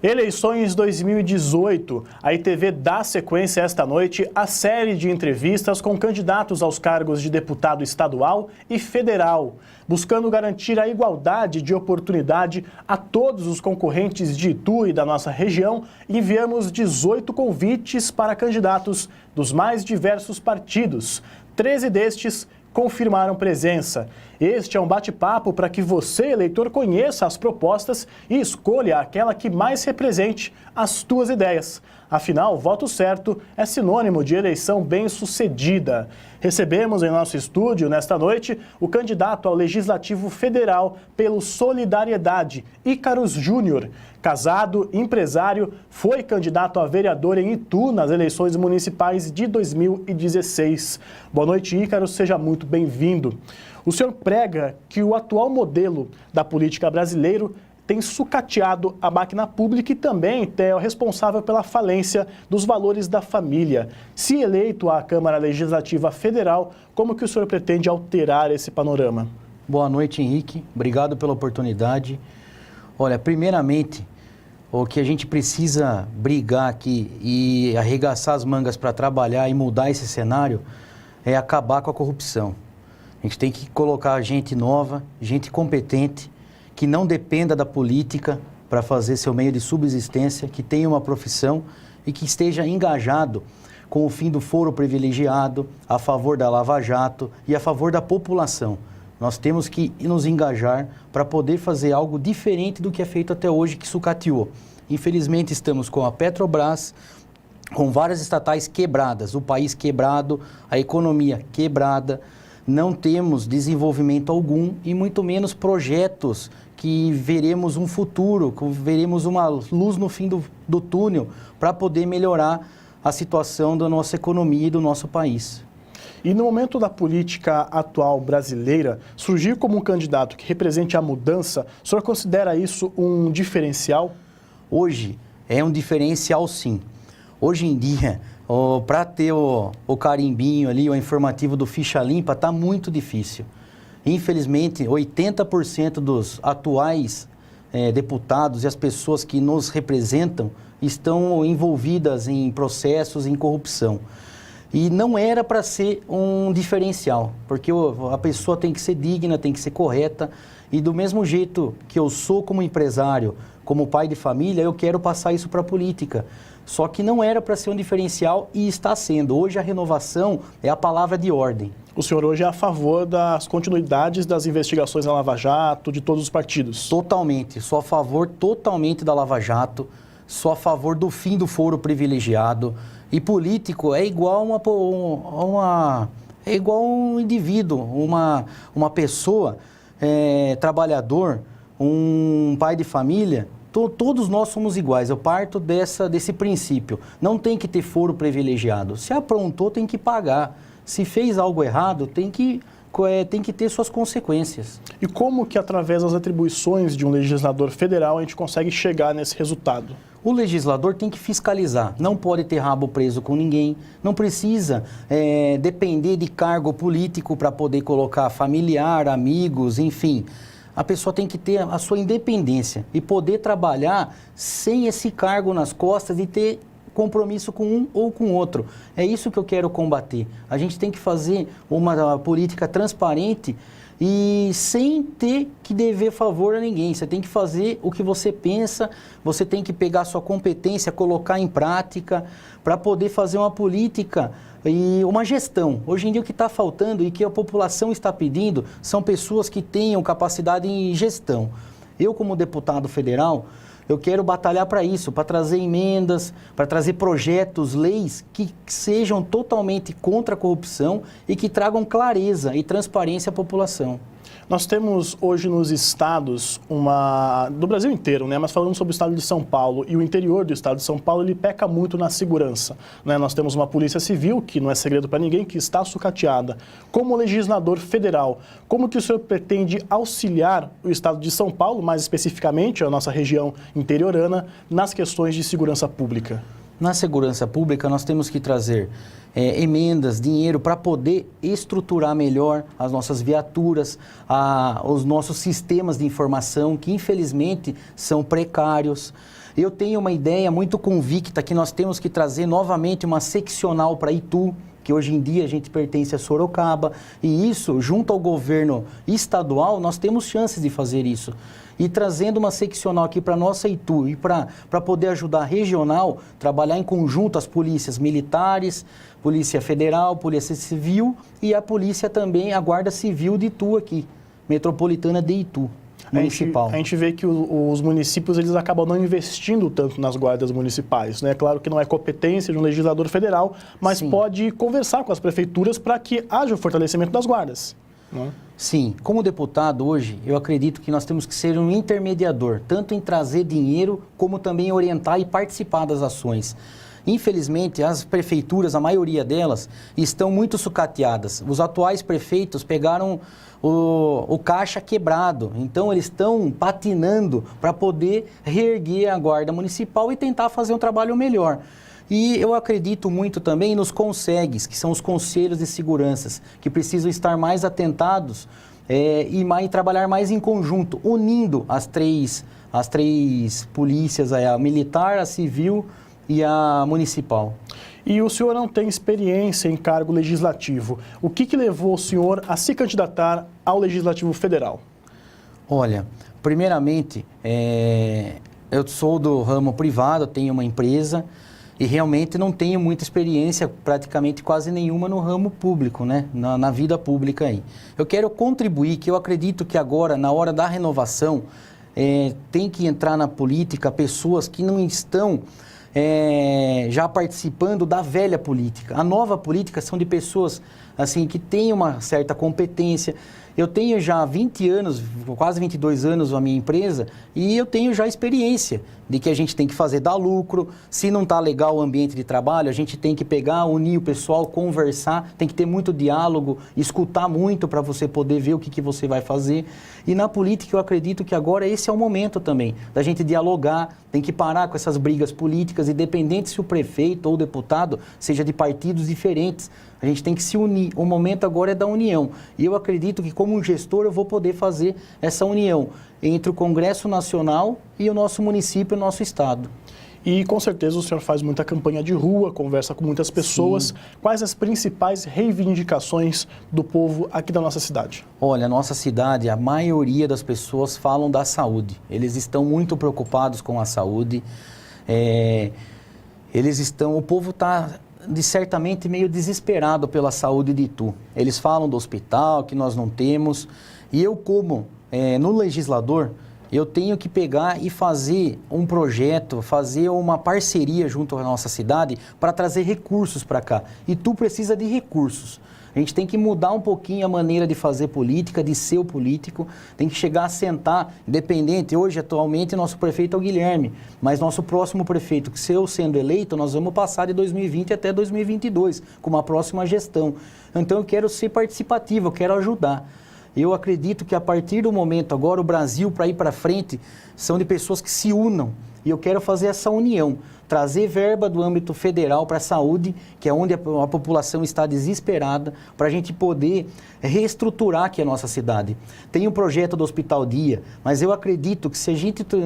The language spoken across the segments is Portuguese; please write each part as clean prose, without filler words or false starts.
Eleições 2018. A ITV dá sequência esta noite à série de entrevistas com candidatos aos cargos de deputado estadual e federal, buscando garantir a igualdade de oportunidade a todos os concorrentes de Itu e da nossa região. Enviamos 18 convites para candidatos dos mais diversos partidos. 13 destes confirmaram presença. Este é um bate-papo para que você, eleitor, conheça as propostas e escolha aquela que mais represente as tuas ideias. Afinal, voto certo é sinônimo de eleição bem-sucedida. Recebemos em nosso estúdio, nesta noite, o candidato ao Legislativo Federal pelo Solidariedade, Ícaros Júnior. Casado, empresário, foi candidato a vereador em Itu nas eleições municipais de 2016. Boa noite, Ícaros, seja muito bem-vindo. O senhor prega que o atual modelo da política brasileira tem sucateado a máquina pública e também é o responsável pela falência dos valores da família. Se eleito à Câmara Legislativa Federal, como que o senhor pretende alterar esse panorama? Boa noite, Henrique. Obrigado pela oportunidade. Olha, primeiramente, o que a gente precisa brigar aqui e arregaçar as mangas para trabalhar e mudar esse cenário é acabar com a corrupção. A gente tem que colocar gente nova, gente competente, que não dependa da política para fazer seu meio de subsistência, que tenha uma profissão e que esteja engajado com o fim do foro privilegiado, a favor da Lava Jato e a favor da população. Nós temos que nos engajar para poder fazer algo diferente do que é feito até hoje, que sucateou. Infelizmente, estamos com a Petrobras, com várias estatais quebradas, o país quebrado, a economia quebrada, não temos desenvolvimento algum e muito menos projetos que veremos um futuro, que veremos uma luz no fim do túnel para poder melhorar a situação da nossa economia e do nosso país. E no momento da política atual brasileira, surgir como um candidato que represente a mudança, o senhor considera isso um diferencial? Hoje é um diferencial, sim. Hoje em dia, para ter o carimbinho ali, o informativo do ficha limpa, está muito difícil. Infelizmente, 80% dos atuais deputados e as pessoas que nos representam estão envolvidas em processos, em corrupção. E não era para ser um diferencial, porque a pessoa tem que ser digna, tem que ser correta. E do mesmo jeito que eu sou como empresário, como pai de família, eu quero passar isso para a política. Só que não era para ser um diferencial e está sendo. Hoje a renovação é a palavra de ordem. O senhor hoje é a favor das continuidades das investigações da Lava Jato, de todos os partidos? Totalmente. Sou a favor totalmente da Lava Jato. Sou a favor do fim do foro privilegiado. E político é igual é igual um indivíduo, uma pessoa, trabalhador, um pai de família. Todos nós somos iguais. Eu parto desse princípio. Não tem que ter foro privilegiado. Se aprontou, tem que pagar. Se fez algo errado, tem que ter suas consequências. E como que, através das atribuições de um legislador federal, a gente consegue chegar nesse resultado? O legislador tem que fiscalizar. Não pode ter rabo preso com ninguém. Não precisa depender de cargo político para poder colocar familiar, amigos, enfim. A pessoa tem que ter a sua independência e poder trabalhar sem esse cargo nas costas e ter compromisso com um ou com outro. É isso que eu quero combater. A gente tem que fazer uma política transparente e sem ter que dever favor a ninguém. Você tem que fazer o que você pensa, você tem que pegar a sua competência, colocar em prática para poder fazer uma política e uma gestão. Hoje em dia o que está faltando e que a população está pedindo são pessoas que tenham capacidade em gestão. Eu, como deputado federal, eu quero batalhar para isso, para trazer emendas, para trazer projetos, leis que sejam totalmente contra a corrupção e que tragam clareza e transparência à população. Nós temos hoje nos estados, do Brasil inteiro, né? Mas falando sobre o estado de São Paulo e o interior do estado de São Paulo, ele peca muito na segurança, né? Nós temos uma polícia civil, que não é segredo para ninguém, que está sucateada. Como legislador federal, como que o senhor pretende auxiliar o estado de São Paulo, mais especificamente a nossa região interiorana, nas questões de segurança pública? Na segurança pública, nós temos que trazer emendas, dinheiro para poder estruturar melhor as nossas viaturas, os nossos sistemas de informação, que infelizmente são precários. Eu tenho uma ideia muito convicta que nós temos que trazer novamente uma seccional para Itu, que hoje em dia a gente pertence a Sorocaba, e isso, junto ao governo estadual, nós temos chances de fazer isso. E trazendo uma seccional aqui para a nossa Itu, e para poder ajudar a regional, trabalhar em conjunto as polícias militares, Polícia Federal, Polícia Civil e a polícia também, a Guarda Civil de Itu aqui, Metropolitana de Itu. Municipal. A gente vê que os municípios eles acabam não investindo tanto nas guardas municipais, né? Claro que não é competência de um legislador federal, mas Sim. pode conversar com as prefeituras para que haja o fortalecimento das guardas. Né? Sim, como deputado hoje, eu acredito que nós temos que ser um intermediador, tanto em trazer dinheiro, como também orientar e participar das ações. Infelizmente, as prefeituras, a maioria delas, estão muito sucateadas. Os atuais prefeitos pegaram o caixa quebrado, então eles estão patinando para poder reerguer a guarda municipal e tentar fazer um trabalho melhor. E eu acredito muito também nos CONSEGs, que são os conselhos de seguranças, que precisam estar mais atentados e trabalhar mais em conjunto, unindo as três polícias, a militar, a civil e a municipal. E o senhor não tem experiência em cargo legislativo. O que levou o senhor a se candidatar ao Legislativo Federal? Olha, primeiramente, eu sou do ramo privado, tenho uma empresa e realmente não tenho muita experiência, praticamente quase nenhuma no ramo público, né? Na vida pública aí. Eu quero contribuir, que eu acredito que agora, na hora da renovação, tem que entrar na política pessoas que não estão já participando da velha política. A nova política são de pessoas assim, que têm uma certa competência. Eu tenho já 20 anos, quase 22 anos a minha empresa, e eu tenho já experiência de que a gente tem que fazer dar lucro. Se não está legal o ambiente de trabalho, a gente tem que pegar, unir o pessoal, conversar, tem que ter muito diálogo, escutar muito para você poder ver o que você vai fazer. E na política eu acredito que agora esse é o momento também, da gente dialogar, tem que parar com essas brigas políticas, independente se o prefeito ou o deputado seja de partidos diferentes. A gente tem que se unir. O momento agora é da união. E eu acredito que, como um gestor, eu vou poder fazer essa união entre o Congresso Nacional e o nosso município e o nosso estado. E, com certeza, o senhor faz muita campanha de rua, conversa com muitas pessoas. Sim. Quais as principais reivindicações do povo aqui da nossa cidade? Olha, a nossa cidade, a maioria das pessoas falam da saúde. Eles estão muito preocupados com a saúde. O povo está certamente meio desesperado pela saúde de Itu. Eles falam do hospital, que nós não temos, e eu no legislador, eu tenho que pegar e fazer um projeto, fazer uma parceria junto à nossa cidade para trazer recursos para cá. Itu precisa de recursos. A gente tem que mudar um pouquinho a maneira de fazer política, de ser o político, tem que chegar a sentar, independente. Hoje, atualmente, nosso prefeito é o Guilherme, mas nosso próximo prefeito, que se eu sendo eleito, nós vamos passar de 2020 até 2022, com uma próxima gestão. Então, eu quero ser participativo, eu quero ajudar. Eu acredito que a partir do momento agora, o Brasil, para ir para frente, são de pessoas que se unam. E eu quero fazer essa união, trazer verba do âmbito federal para a saúde, que é onde a população está desesperada, para a gente poder reestruturar aqui a nossa cidade. Tem um projeto do Hospital Dia, mas eu acredito que se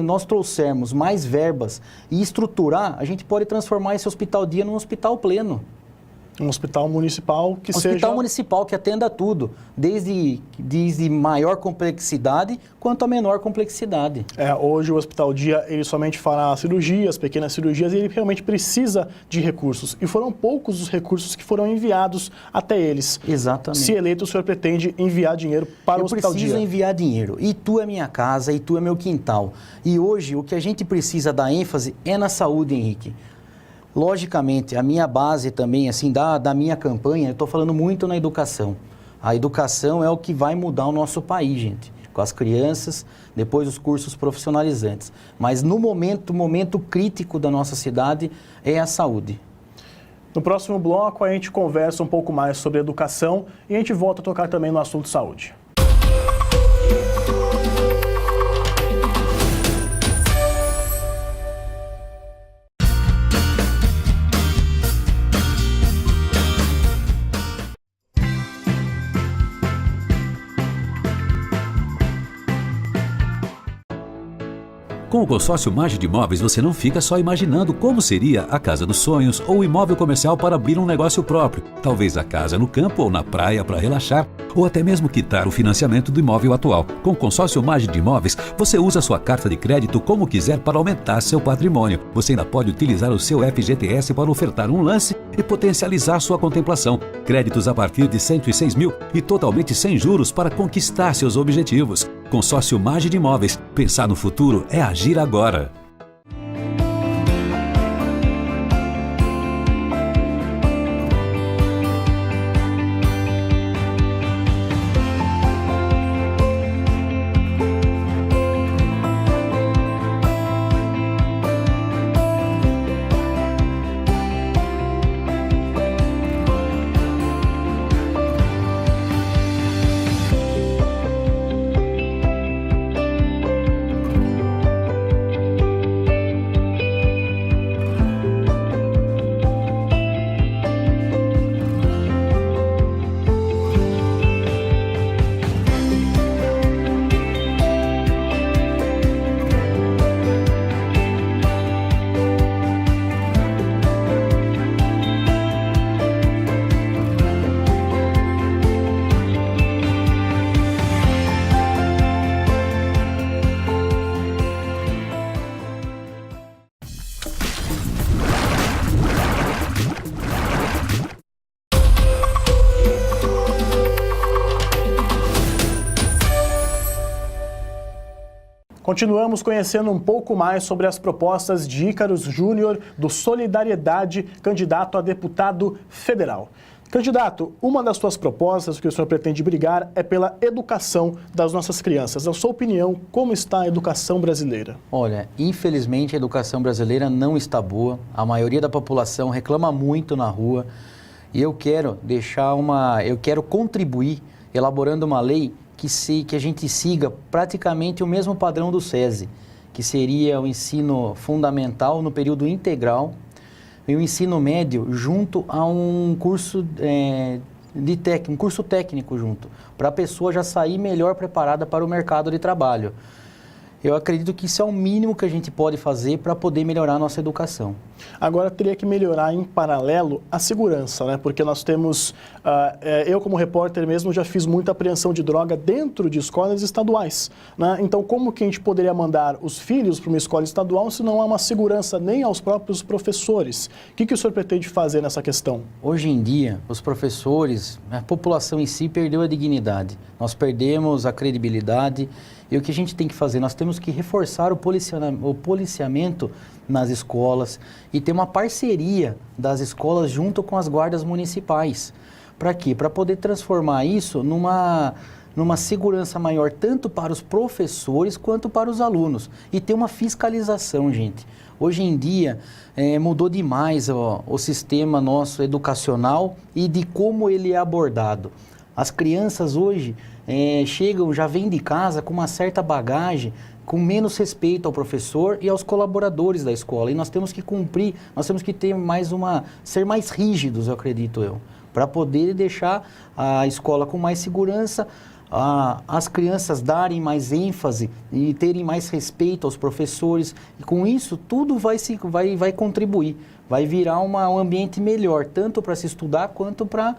nós trouxermos mais verbas e estruturar, a gente pode transformar esse Hospital Dia num hospital pleno. Um hospital municipal que seja... Um hospital municipal que atenda tudo, desde maior complexidade quanto a menor complexidade. Hoje o Hospital Dia, ele somente fará cirurgias, pequenas cirurgias, e ele realmente precisa de recursos. E foram poucos os recursos que foram enviados até eles. Exatamente. Se eleito, o senhor pretende enviar dinheiro para o Hospital Dia? Eu preciso enviar dinheiro. Itu é minha casa, Itu é meu quintal. E hoje o que a gente precisa dar ênfase é na saúde, Henrique. Logicamente, a minha base também, assim, da minha campanha, eu estou falando muito na educação. A educação é o que vai mudar o nosso país, gente. Com as crianças, depois os cursos profissionalizantes. Mas no momento crítico da nossa cidade é a saúde. No próximo bloco, a gente conversa um pouco mais sobre educação e a gente volta a tocar também no assunto saúde. Com o consórcio Mage de Imóveis, você não fica só imaginando como seria a casa dos sonhos ou o imóvel comercial para abrir um negócio próprio. Talvez a casa no campo ou na praia para relaxar, ou até mesmo quitar o financiamento do imóvel atual. Com o consórcio Mage de Imóveis, você usa sua carta de crédito como quiser para aumentar seu patrimônio. Você ainda pode utilizar o seu FGTS para ofertar um lance e potencializar sua contemplação. Créditos a partir de 106 mil e totalmente sem juros para conquistar seus objetivos. Consórcio Mage de Imóveis. Pensar no futuro é agir agora. Continuamos conhecendo um pouco mais sobre as propostas de Ícaros Júnior, do Solidariedade, candidato a deputado federal. Candidato, uma das suas propostas que o senhor pretende brigar é pela educação das nossas crianças. Na sua opinião, como está a educação brasileira? Olha, infelizmente a educação brasileira não está boa. A maioria da população reclama muito na rua. E eu quero contribuir elaborando uma lei que a gente siga praticamente o mesmo padrão do SESI, que seria o ensino fundamental no período integral e o ensino médio junto a um curso um curso técnico junto, para a pessoa já sair melhor preparada para o mercado de trabalho. Eu acredito que isso é o mínimo que a gente pode fazer para poder melhorar a nossa educação. Agora, teria que melhorar em paralelo a segurança, né? Porque nós temos, eu como repórter mesmo já fiz muita apreensão de droga dentro de escolas estaduais, né? Então, como que a gente poderia mandar os filhos para uma escola estadual se não há uma segurança nem aos próprios professores? O que o senhor pretende fazer nessa questão? Hoje em dia, os professores, a população em si perdeu a dignidade. Nós perdemos a credibilidade. E o que a gente tem que fazer? Nós temos que reforçar o policiamento nas escolas e ter uma parceria das escolas junto com as guardas municipais. Para quê? Para poder transformar isso numa segurança maior, tanto para os professores quanto para os alunos. E ter uma fiscalização, gente. Hoje em dia, mudou demais o sistema nosso educacional e de como ele é abordado. As crianças hoje chegam, já vêm de casa com uma certa bagagem, com menos respeito ao professor e aos colaboradores da escola. E nós temos que cumprir, nós temos que ter ser mais rígidos, eu acredito para poder deixar a escola com mais segurança, as crianças darem mais ênfase e terem mais respeito aos professores. E com isso, tudo vai contribuir, vai virar um ambiente melhor, tanto para se estudar quanto para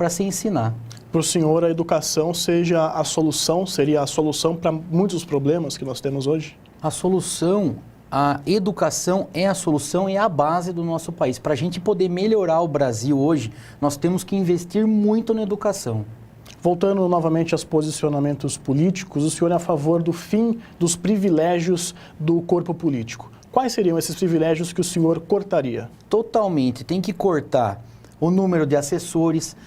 se ensinar. Para o senhor, a educação seria a solução para muitos dos problemas que nós temos hoje? A educação é a solução e é a base do nosso país. Para a gente poder melhorar o Brasil hoje, nós temos que investir muito na educação. Voltando novamente aos posicionamentos políticos, o senhor é a favor do fim dos privilégios do corpo político. Quais seriam esses privilégios que o senhor cortaria? Totalmente. Tem que cortar o número de assessores,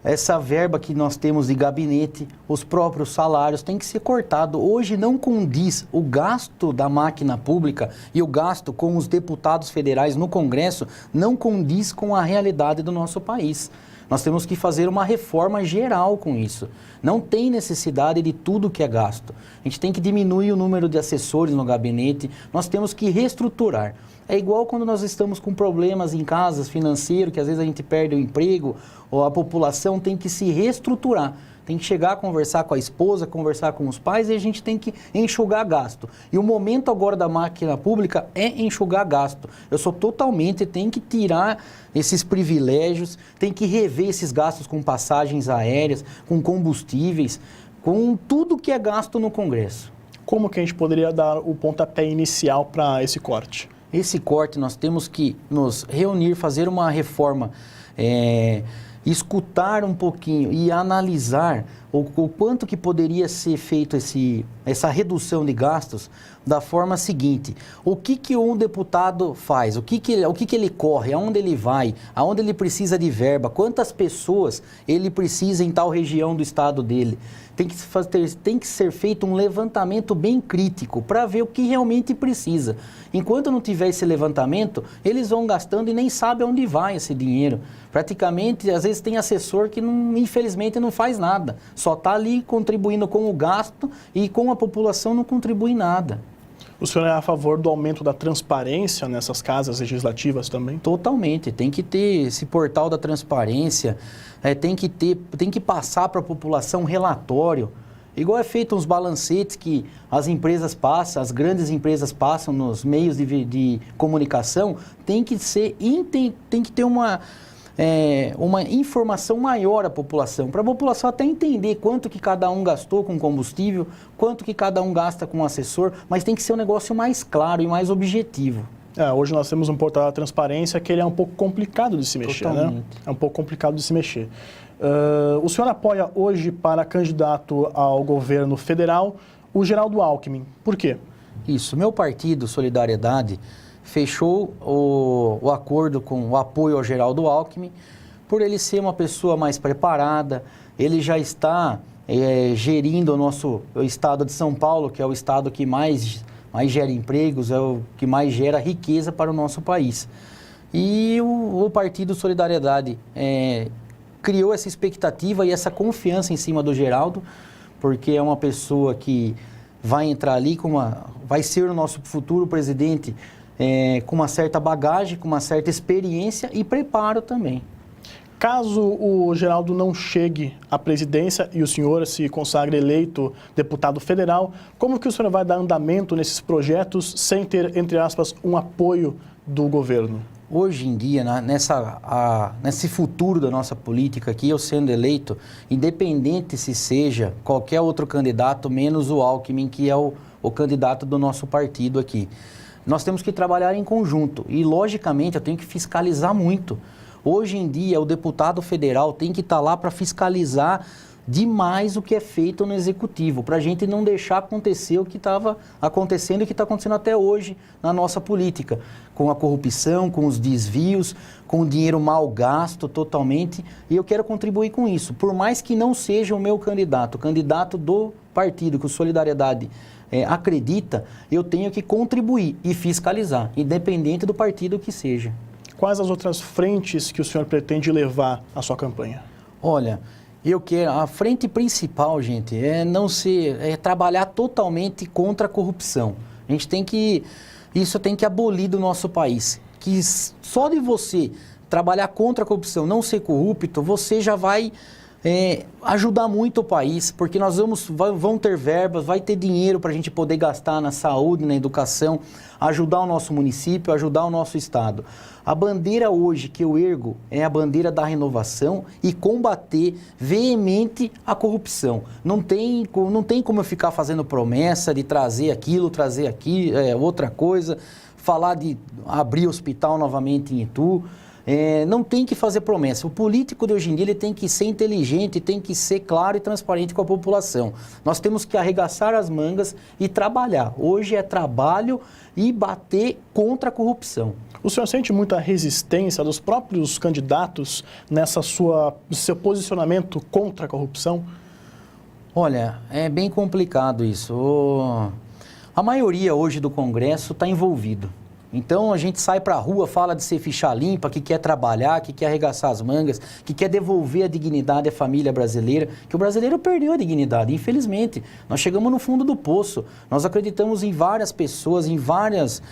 essa verba que nós temos de gabinete, os próprios salários, tem que ser cortado. Hoje não condiz o gasto da máquina pública e o gasto com os deputados federais no Congresso, não condiz com a realidade do nosso país. Nós temos que fazer uma reforma geral com isso. Não tem necessidade de tudo que é gasto. A gente tem que diminuir o número de assessores no gabinete, nós temos que reestruturar. É igual quando nós estamos com problemas em casas financeiros, que às vezes a gente perde o emprego, ou a população tem que se reestruturar. Tem que chegar a conversar com a esposa, conversar com os pais e a gente tem que enxugar gasto. E o momento agora da máquina pública é enxugar gasto. Eu sou totalmente, tem que tirar esses privilégios, tem que rever esses gastos com passagens aéreas, com combustíveis, com tudo que é gasto no Congresso. Como que a gente poderia dar o pontapé inicial para esse corte? Esse corte nós temos que nos reunir, fazer uma reforma, escutar um pouquinho e analisar o quanto que poderia ser feito essa redução de gastos da forma seguinte. O que um deputado faz? O que ele corre? Aonde ele vai? Aonde ele precisa de verba? Quantas pessoas ele precisa em tal região do estado dele? Tem que ser feito um levantamento bem crítico para ver o que realmente precisa. Enquanto não tiver esse levantamento, eles vão gastando e nem sabem onde vai esse dinheiro. Praticamente, às vezes tem assessor que infelizmente não faz nada. Só está ali contribuindo com o gasto e com a população não contribui nada. O senhor é a favor do aumento da transparência nessas casas legislativas também? Totalmente. Tem que ter esse portal da transparência, tem que passar para a população um relatório. Igual é feito uns balancetes que as empresas passam, as grandes empresas passam nos meios de comunicação, tem que ter uma informação maior à população, para a população até entender quanto que cada um gastou com combustível, quanto que cada um gasta com assessor, mas tem que ser um negócio mais claro e mais objetivo. Hoje nós temos um portal da transparência que ele é um pouco complicado de se mexer, Totalmente. né? É um pouco complicado de se mexer. O senhor apoia hoje para candidato ao governo federal o Geraldo Alckmin. Por quê? Isso. Meu partido, Solidariedade, fechou o acordo com o apoio ao Geraldo Alckmin, por ele ser uma pessoa mais preparada, ele já está gerindo o estado de São Paulo, que é o estado que mais gera empregos, é o que mais gera riqueza para o nosso país. E o Partido Solidariedade criou essa expectativa e essa confiança em cima do Geraldo, porque é uma pessoa que vai entrar ali, vai ser o nosso futuro presidente, com uma certa bagagem, com uma certa experiência e preparo também. Caso o Geraldo não chegue à presidência e o senhor se consagre eleito deputado federal, como que o senhor vai dar andamento nesses projetos sem ter, entre aspas, um apoio do governo? Hoje em dia, nesse futuro da nossa política aqui, eu sendo eleito, independente se seja qualquer outro candidato, menos o Alckmin, que é o candidato do nosso partido aqui, nós temos que trabalhar em conjunto e, logicamente, eu tenho que fiscalizar muito. Hoje em dia, o deputado federal tem que estar lá para fiscalizar demais o que é feito no executivo, para a gente não deixar acontecer o que estava acontecendo e que está acontecendo até hoje na nossa política, com a corrupção, com os desvios, com o dinheiro mal gasto totalmente, e eu quero contribuir com isso. Por mais que não seja o meu candidato, o candidato do partido, que o Solidariedade acredita, eu tenho que contribuir e fiscalizar, independente do partido que seja. Quais as outras frentes que o senhor pretende levar à sua campanha? Olha, a frente principal, gente, é trabalhar totalmente contra a corrupção. Isso tem que abolir do nosso país. Que só de você trabalhar contra a corrupção, não ser corrupto, você já vai ajudar muito o país, porque nós vão ter verbas, vai ter dinheiro para a gente poder gastar na saúde, na educação, ajudar o nosso município, ajudar o nosso estado. A bandeira hoje que eu ergo é a bandeira da renovação e combater veemente a corrupção. Não tem como eu ficar fazendo promessa de trazer aquilo, outra coisa, falar de abrir hospital novamente em Itu. Não tem que fazer promessa. O político de hoje em dia ele tem que ser inteligente, tem que ser claro e transparente com a população. Nós temos que arregaçar as mangas e trabalhar. Hoje é trabalho e bater contra a corrupção. O senhor sente muita resistência dos próprios candidatos nessa seu posicionamento contra a corrupção? Olha, é bem complicado isso. A maioria hoje do Congresso está envolvido. Então a gente sai para a rua, fala de ser ficha limpa, que quer trabalhar, que quer arregaçar as mangas, que quer devolver a dignidade à família brasileira, que o brasileiro perdeu a dignidade, infelizmente. Nós chegamos no fundo do poço, nós acreditamos em várias pessoas, em várias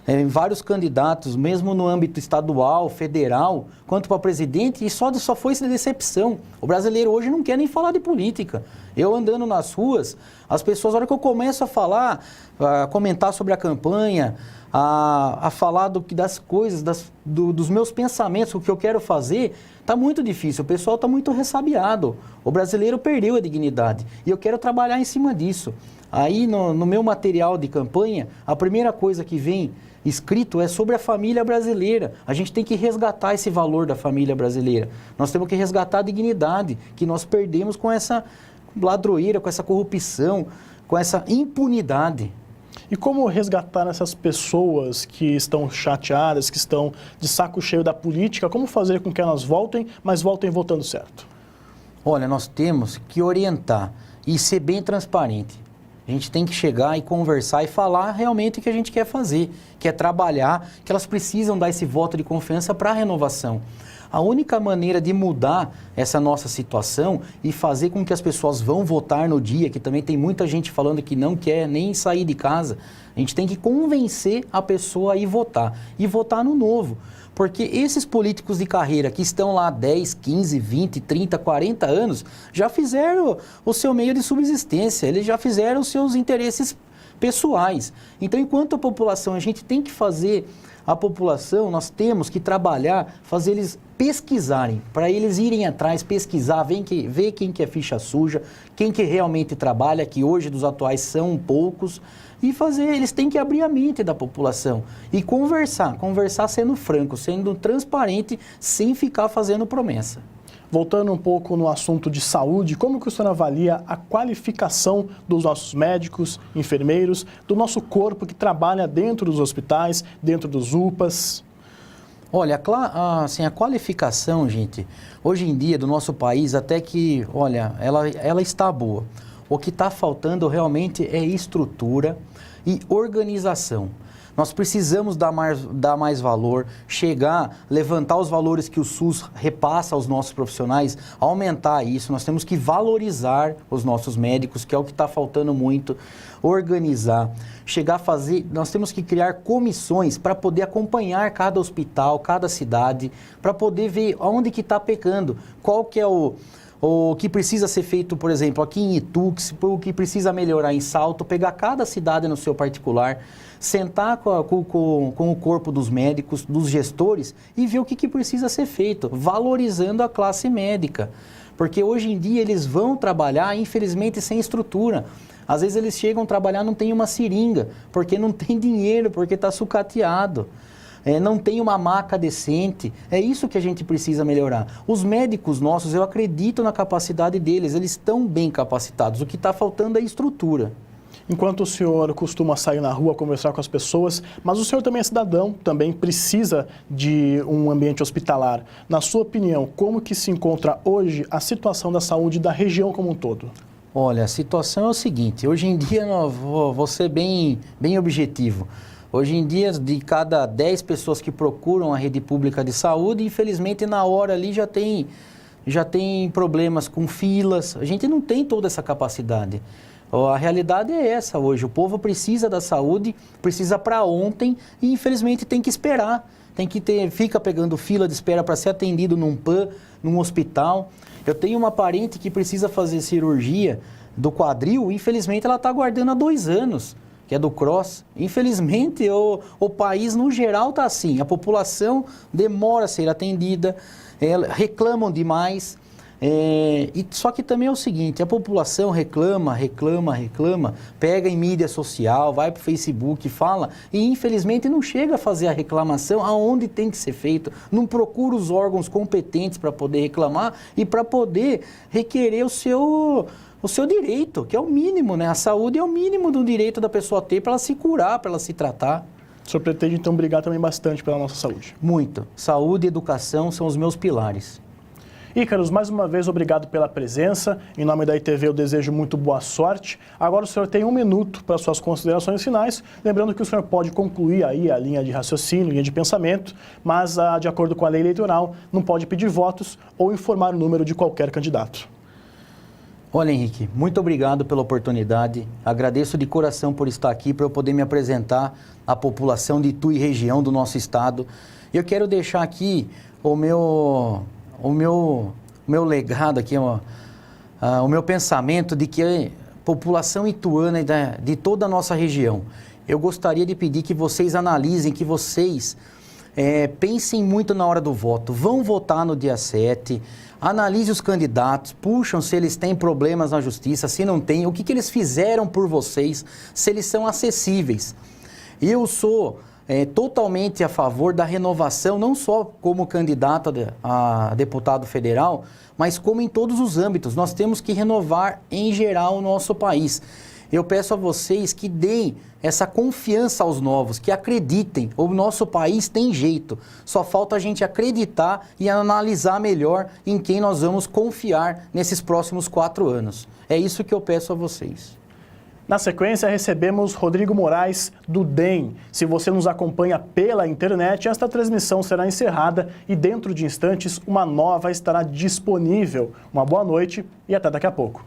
em vários candidatos, mesmo no âmbito estadual, federal, quanto para presidente, e só foi essa decepção. O brasileiro hoje não quer nem falar de política. Eu andando nas ruas, as pessoas, na hora que eu começo a falar, a comentar sobre a campanha, a falar das coisas, dos meus pensamentos, o que eu quero fazer, está muito difícil. O pessoal está muito ressabiado. O brasileiro perdeu a dignidade. E eu quero trabalhar em cima disso. Aí, no meu material de campanha, a primeira coisa que vem escrito é sobre a família brasileira. A gente tem que resgatar esse valor da família brasileira. Nós temos que resgatar a dignidade que nós perdemos com essa ladroeira, com essa corrupção, com essa impunidade. E como resgatar essas pessoas que estão chateadas, que estão de saco cheio da política? Como fazer com que elas voltem, mas voltem votando certo? Olha, nós temos que orientar e ser bem transparente. A gente tem que chegar e conversar e falar realmente o que a gente quer fazer, que é trabalhar, que elas precisam dar esse voto de confiança para a renovação. A única maneira de mudar essa nossa situação e fazer com que as pessoas vão votar no dia, que também tem muita gente falando que não quer nem sair de casa, a gente tem que convencer a pessoa a ir votar. E votar no novo. Porque esses políticos de carreira que estão lá 10, 15, 20, 30, 40 anos, já fizeram o seu meio de subsistência, eles já fizeram os seus interesses pessoais. Então, enquanto a população, a gente tem que fazer a população, nós temos que trabalhar, fazer eles pesquisarem, para eles irem atrás, pesquisar, ver quem que é ficha suja, quem que realmente trabalha, que hoje dos atuais são poucos, e eles têm que abrir a mente da população e conversar sendo franco, sendo transparente, sem ficar fazendo promessa. Voltando um pouco no assunto de saúde, como que o senhor avalia a qualificação dos nossos médicos, enfermeiros, do nosso corpo que trabalha dentro dos hospitais, dentro dos UPAs? Olha, assim, a qualificação, gente, hoje em dia do nosso país, até que, olha, ela está boa. O que está faltando realmente é estrutura e organização. Nós precisamos dar mais valor, levantar os valores que o SUS repassa aos nossos profissionais, aumentar isso. Nós temos que valorizar os nossos médicos, que é o que está faltando muito, organizar, nós temos que criar comissões para poder acompanhar cada hospital, cada cidade, para poder ver onde que está pecando, qual que é o que precisa ser feito, por exemplo, aqui em Itu, o que precisa melhorar em Salto, pegar cada cidade no seu particular, sentar com o corpo dos médicos, dos gestores e ver o que precisa ser feito, valorizando a classe médica. Porque hoje em dia eles vão trabalhar, infelizmente, sem estrutura. Às vezes eles chegam a trabalhar, não tem uma seringa, porque não tem dinheiro, porque está sucateado. Não tem uma maca decente, é isso que a gente precisa melhorar. Os médicos nossos, eu acredito na capacidade deles, eles estão bem capacitados, o que está faltando é estrutura. Enquanto o senhor costuma sair na rua, conversar com as pessoas, mas o senhor também é cidadão, também precisa de um ambiente hospitalar. Na sua opinião, como que se encontra hoje a situação da saúde da região como um todo? Olha, a situação é o seguinte, hoje em dia, vou ser bem objetivo. Hoje em dia, de cada 10 pessoas que procuram a rede pública de saúde, infelizmente, na hora ali já tem problemas com filas. A gente não tem toda essa capacidade. A realidade é essa hoje. O povo precisa da saúde, precisa para ontem e, infelizmente, tem que esperar. Fica pegando fila de espera para ser atendido num PAN, num hospital. Eu tenho uma parente que precisa fazer cirurgia do quadril, infelizmente, ela está aguardando há 2 anos. Que é do CROSS. Infelizmente, o país no geral está assim. A população demora a ser atendida, reclamam demais. Só que também é o seguinte, a população reclama, pega em mídia social, vai para o Facebook, fala, e infelizmente não chega a fazer a reclamação aonde tem que ser feito, não procura os órgãos competentes para poder reclamar e para poder requerer o seu direito, que é o mínimo, né? A saúde é o mínimo do direito da pessoa ter para ela se curar, para ela se tratar. O senhor pretende, então, brigar também bastante pela nossa saúde? Muito. Saúde e educação são os meus pilares. Ícaros, mais uma vez, obrigado pela presença. Em nome da ITV, eu desejo muito boa sorte. Agora o senhor tem 1 minuto para suas considerações finais. Lembrando que o senhor pode concluir aí a linha de raciocínio, linha de pensamento, mas, de acordo com a lei eleitoral, não pode pedir votos ou informar o número de qualquer candidato. Olha, Henrique, muito obrigado pela oportunidade. Agradeço de coração por estar aqui, para eu poder me apresentar à população de Itu e região do nosso estado. Eu quero deixar aqui o meu legado, aqui, o meu pensamento de que a população ituana de toda a nossa região, eu gostaria de pedir que vocês analisem, que vocês pensem muito na hora do voto. Vão votar no dia 7, analise os candidatos, puxam se eles têm problemas na justiça, se não tem, o que eles fizeram por vocês, se eles são acessíveis. Eu sou totalmente a favor da renovação, não só como candidato a deputado federal, mas como em todos os âmbitos. Nós temos que renovar em geral o nosso país. Eu peço a vocês que deem essa confiança aos novos, que acreditem, o nosso país tem jeito. Só falta a gente acreditar e analisar melhor em quem nós vamos confiar nesses próximos 4 anos. É isso que eu peço a vocês. Na sequência, recebemos Rodrigo Moraes, do DEM. Se você nos acompanha pela internet, esta transmissão será encerrada e dentro de instantes uma nova estará disponível. Uma boa noite e até daqui a pouco.